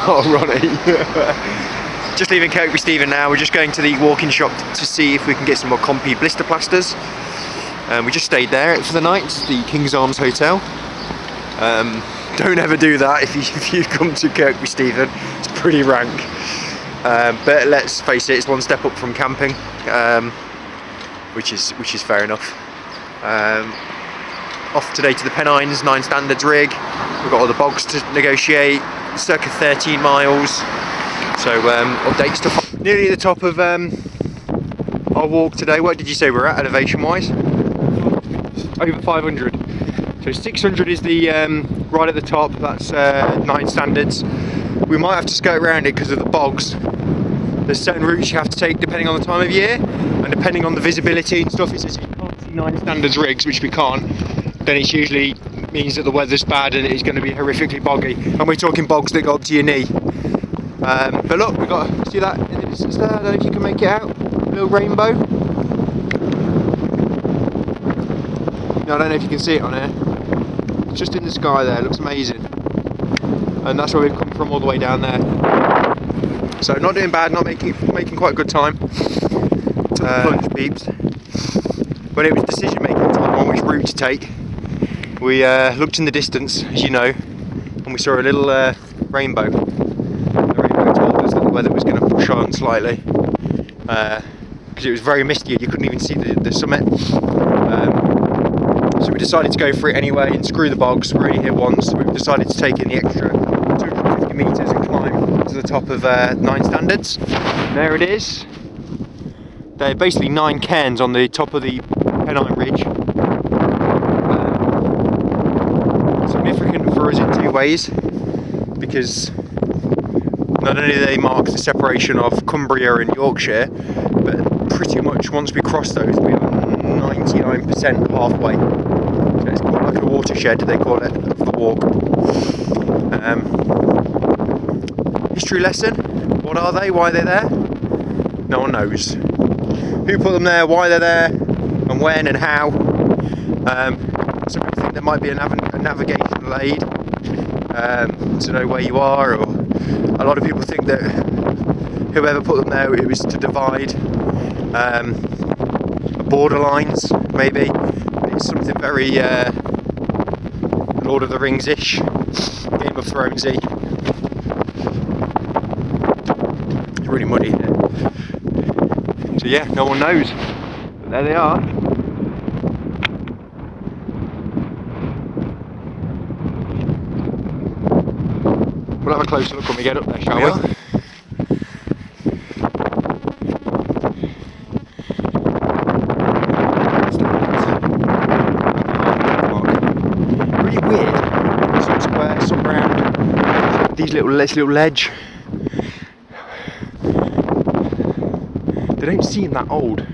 Oh, Ronnie. Just leaving Kirkby Stephen now. We're just going to the walk-in shop to see if we can get some more Compi blister plasters. We just stayed there for the night, the King's Arms Hotel. Don't ever do that if you come to Kirkby Stephen. It's pretty rank. But let's face it, it's one step up from camping, which is fair enough. Off today to the Pennines 9 Standards rig. We've got all the bogs to negotiate, circa 13 miles. So update stuff. Nearly at the top of our walk today. What did you say we're at elevation wise? Over 500. So 600 is the right at the top. That's 9 Standards. We might have to skirt around it because of the bogs. There's certain routes you have to take depending on the time of year and depending on the visibility and stuff. It says you can't see 9 Standards rigs, which we can't. Then it usually means that the weather's bad and it's going to be horrifically boggy. And we're talking bogs that go up to your knee. But look, we've got to see that in the distance there. I don't know if you can make it out. A little rainbow. No, I don't know if you can see it on here. It's just in the sky there. It looks amazing. And that's where we've come from all the way down there. So not doing bad, not making quite a good time. Plunge peeps. When it was decision making time on which route to take, we looked in the distance, as you know, and we saw a little rainbow. The rainbow told us that the weather was going to push on slightly because it was very misty and you couldn't even see the summit. So we decided to go for it anyway and screw the bogs. We're only here once, so we've decided to take in the extra 250 metres and climb to the top of 9 Standards. And there it is. They're basically 9 cairns on the top of the Pennine Ridge. Significant for us in 2 ways, because not only do they mark the separation of Cumbria and Yorkshire, but pretty much once we cross those we are 99% halfway. So it's quite like a watershed, they call it, of the walk. History lesson, what are they, why they're there? No one knows. Who put them there, why they're there, and when and how. Some people think there might be a navigational aid to know where you are, or a lot of people think that whoever put them there, it was to divide borderlines, maybe. It's something very Lord of the Rings-ish, Game of Thrones-y. It's really muddy here. So yeah, no one knows. But there they are. We'll have a closer look when we get up there, shall we? Really weird. Some square, some round. This little ledge. They don't seem that old.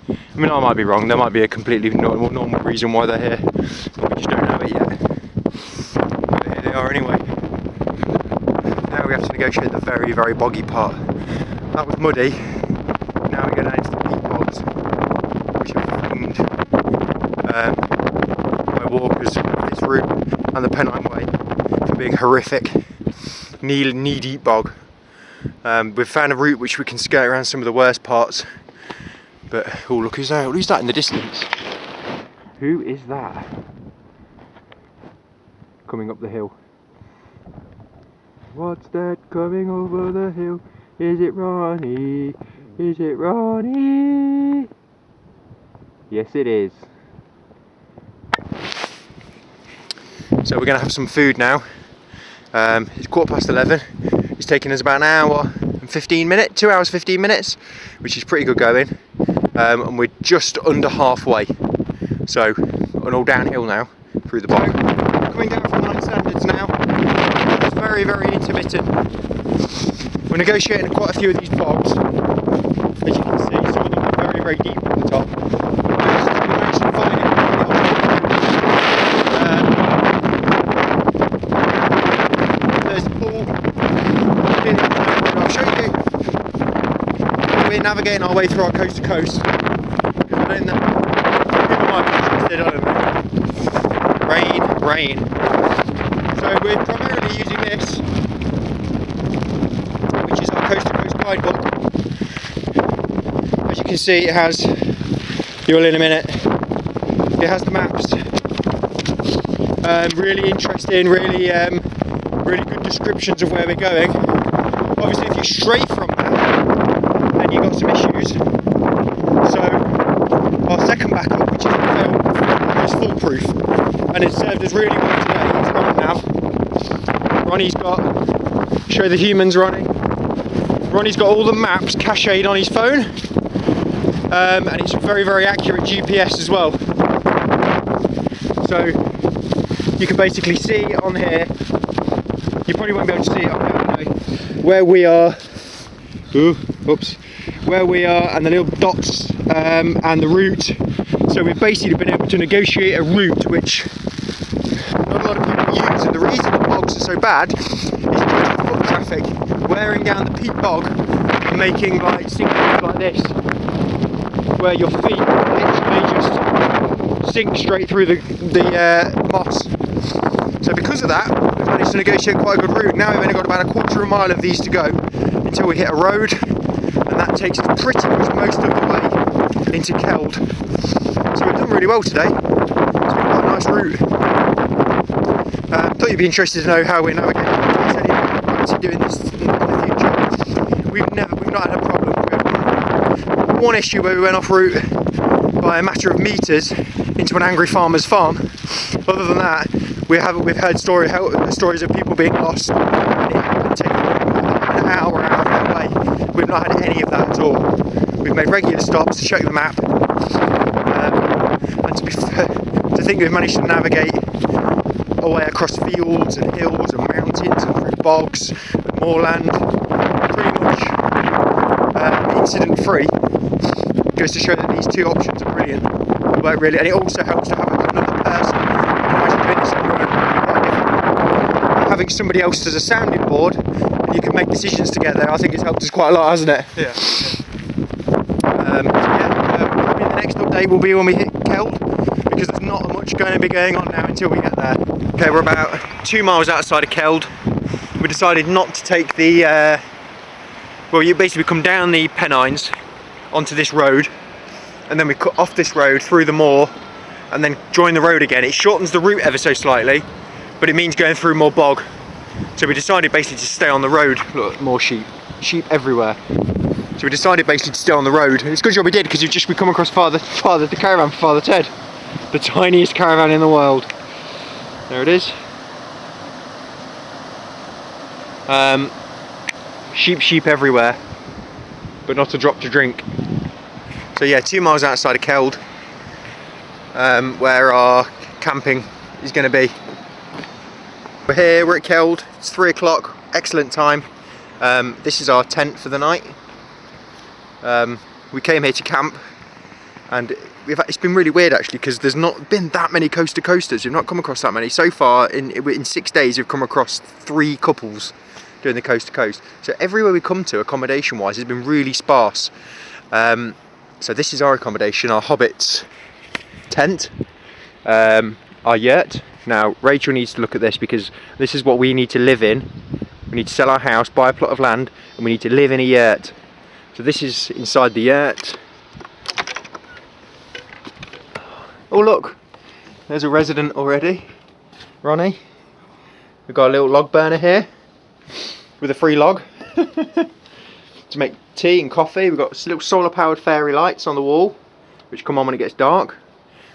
I mean, I might be wrong. There might be a completely normal reason why they're here, but we just don't know it yet. But here they are anyway. Now we have to negotiate the very, very boggy part. That was muddy. Now we go down into the peat bogs, which have framed my walkers of this route and the Pennine Way for being horrific. Knee-deep bog. We've found a route which we can skirt around some of the worst parts, but oh, look who's that? Who's that in the distance? Who is that coming up the hill? What's that coming over the hill? Is it Ronnie? Is it Ronnie? Yes, it is. So we're going to have some food now. It's 11:15. It's taken us about an hour and 15 minutes, 2 hours 15 minutes, which is pretty good going. And we're just under halfway. So, an all downhill now through the bog. Coming down from 9 Standards now. It's very, very intermittent. We're negotiating quite a few of these bogs, as you can see. Some of them are very, very deep at the top. We managed to find it. There's the pool. I'll show you. We're navigating our way through our coast to coast, because I don't know, people might be interested, I don't know. Rain. So So we're primarily using this, which is our Coast to Coast guidebook. As you can see, it has, you'll in a minute, it has the maps. Really interesting, really good descriptions of where we're going. Obviously if you stray from that, then you've got some issues. So our second backup, which is almost foolproof, and it served us really well today, is Ronnie Nav. Ronnie's got, show the humans Ronnie. Ronnie's got all the maps cached on his phone, and it's very, very accurate GPS as well. So you can basically see on here, you probably won't be able to see it up there, where we are, where we are and the little dots and the route. So we've basically been able to negotiate a route which not a lot of people use, and the reason the bogs are so bad is due to foot traffic wearing down the peat bog and making like sinkholes like this, where your feet literally just sink straight through the moss. So because of that, we've managed to negotiate quite a good route. Now we've only got about a quarter of a mile of these to go until we hit a road, and that takes us pretty much most of the way into Keld. So we've done really well today. It's been quite a nice route. Thought you'd be interested to know how we're navigating. Actually doing this in the future. We've not had a problem. We had one issue where we went off route by a matter of meters into an angry farmer's farm. Other than that, we've heard stories of people being lost and taking an hour out of their way. We've not had any of that at all. We've made regular stops to check the map, and to think we've managed to navigate our way across fields and hills and mountains and through bogs and moorland pretty much incident free goes to show that these two options are brilliant. They work really, and it also helps to have another person. Doing this on your own would be quite difficult. Having somebody else as a sounding board, and you can make decisions together, I think it's helped us quite a lot, hasn't it? Yeah. Probably the next update will be when we hit Keld, because there's not much going to be going on now until we get there. Okay, we're about 2 miles outside of Keld. We decided not to take the, well, you basically come down the Pennines onto this road, and then we cut off this road through the moor and then join the road again. It shortens the route ever so slightly, but it means going through more bog. So we decided basically to stay on the road. Look, more sheep everywhere. So we decided basically to stay on the road. It's a good job we did, because we come across the caravan for Father Ted, the tiniest caravan in the world. There it is. Sheep everywhere, but not a drop to drink. So yeah, 2 miles outside of Keld, where our camping is going to be. We're here, we're at Keld, it's 3 o'clock, excellent time. This is our tent for the night. We came here to camp, and it's been really weird actually, because there's not been that many coast to coasters. We've not come across that many. So far, in 6 days, we've come across 3 couples doing the coast to coast. So everywhere we come to, accommodation wise, has been really sparse. So this is our accommodation, our Hobbit's tent, our yurt. Now Rachel needs to look at this, because this is what we need to live in. We need to sell our house, buy a plot of land, and we need to live in a yurt. So this is inside the yurt. Oh look, there's a resident already, Ronnie. We've got a little log burner here with a free log to make tea and coffee. We've got little solar powered fairy lights on the wall, which come on when it gets dark.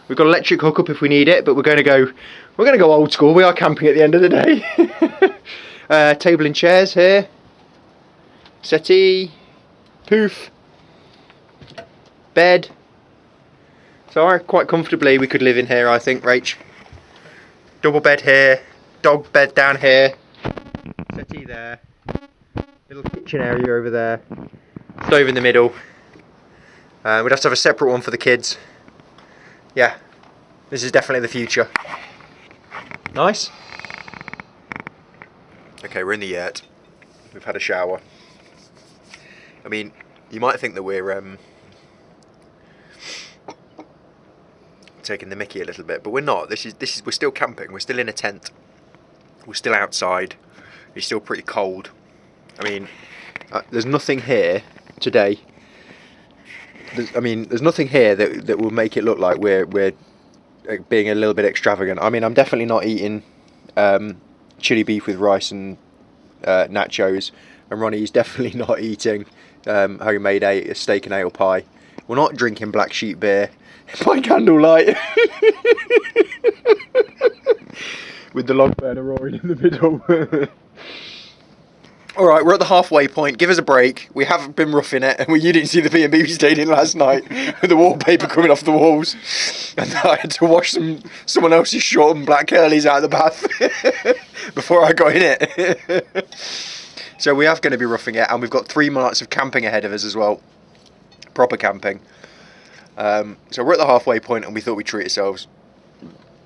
We've got electric hookup if we need it, but we're going to go old school. We are camping at the end of the day. Table and chairs here, settee, poof, bed. So quite comfortably we could live in here, I think, Rach. Double bed here, dog bed down here, settee there, little kitchen area over there, stove in the middle. We'd have to have a separate one for the kids. Yeah, this is definitely the future. Nice. Okay, we're in the yurt. We've had a shower. I mean, you might think that we're taking the mickey a little bit, but we're not. This is we're still camping. We're still in a tent. We're still outside. It's still pretty cold. I mean, there's nothing here today. There's nothing here that will make it look like we're being a little bit extravagant. I mean, I'm definitely not eating chili beef with rice and nachos, and Ronnie is definitely not eating homemade a steak and ale pie. We're not drinking black sheep beer by candlelight with the log burner roaring in the middle. Alright, we're at the halfway point. Give us a break. We haven't been roughing it. You didn't see the B&B we stayed in last night with the wallpaper coming off the walls. And I had to wash someone else's short and black curlies out of the bath before I got in it. So we are going to be roughing it, and we've got 3 months of camping ahead of us as well. Proper camping. So we're at the halfway point, and we thought we'd treat ourselves.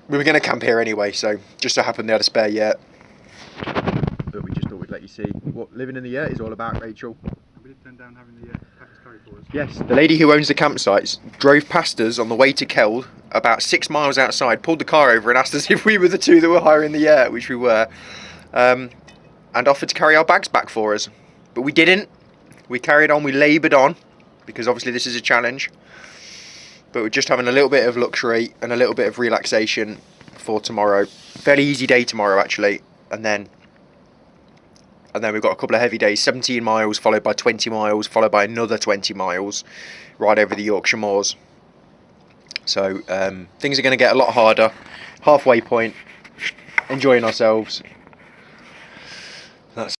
We were going to camp here anyway, so just so happened they had a spare yurt. But we just thought we'd let you see what living in the yurt is all about, Rachel. We did turn down having the packed curry for us. Yes, the lady who owns the campsites drove past us on the way to Keld, about 6 miles outside, pulled the car over and asked us if we were the two that were hiring the yurt, which we were, and offered to carry our bags back for us. But we didn't. We carried on, we laboured on, because obviously this is a challenge. But we're just having a little bit of luxury and a little bit of relaxation for tomorrow. Fairly easy day tomorrow, actually, and then we've got a couple of heavy days, 17 miles followed by 20 miles followed by another 20 miles right over the Yorkshire Moors. So things are going to get a lot harder. Halfway point, enjoying ourselves.